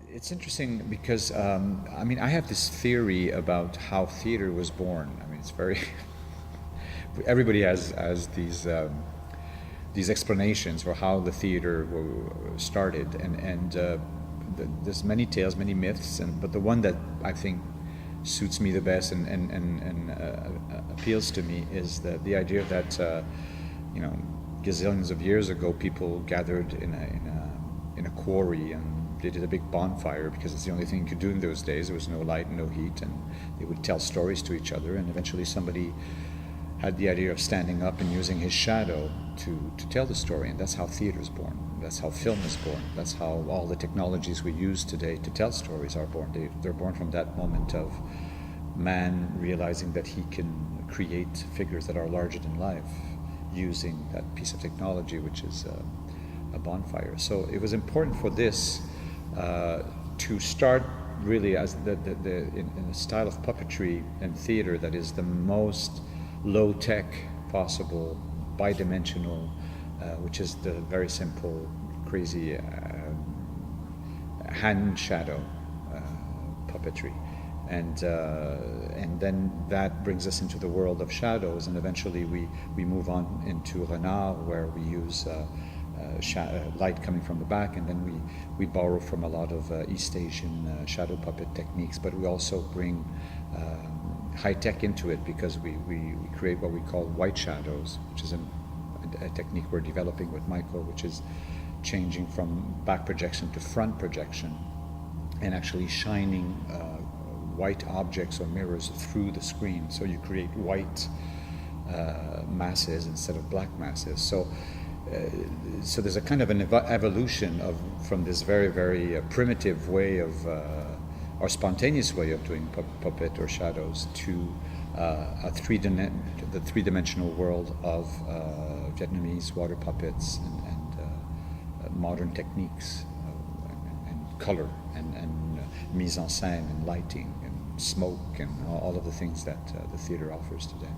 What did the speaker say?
It's interesting because I mean I have this theory about how theater was born. I mean it's very everybody has these explanations for how the theater started, and there's many tales, many myths, but the one that I think suits me the best and appeals to me is the idea that you know, gazillions of years ago people gathered in a quarry, and they did a big bonfire because it's the only thing you could do in those days. There was no light and no heat, and they would tell stories to each other, and eventually somebody had the idea of standing up and using his shadow to tell the story, and that's how theater is born. That's how film is born. That's how all the technologies we use today to tell stories are born. They're born from that moment of man realizing that he can create figures that are larger than life using that piece of technology, which is a bonfire. So it was important for this to start really as in a style of puppetry and theater that is the most low-tech possible, bidimensional, which is the very simple, crazy hand shadow puppetry, and then that brings us into the world of shadows, and eventually we move on into Renard, where we use light coming from the back, and then we borrow from a lot of East Asian shadow puppet techniques, but we also bring high tech into it because we create what we call white shadows, which is a technique we're developing with Michael, which is changing from back projection to front projection and actually shining white objects or mirrors through the screen, so you create white masses instead of black masses. So there's a kind of an evolution from this very, very primitive way of or spontaneous way of doing puppet or shadows to the three-dimensional world of Vietnamese water puppets and modern techniques and color and mise en scène and lighting and smoke and all of the things that the theater offers today.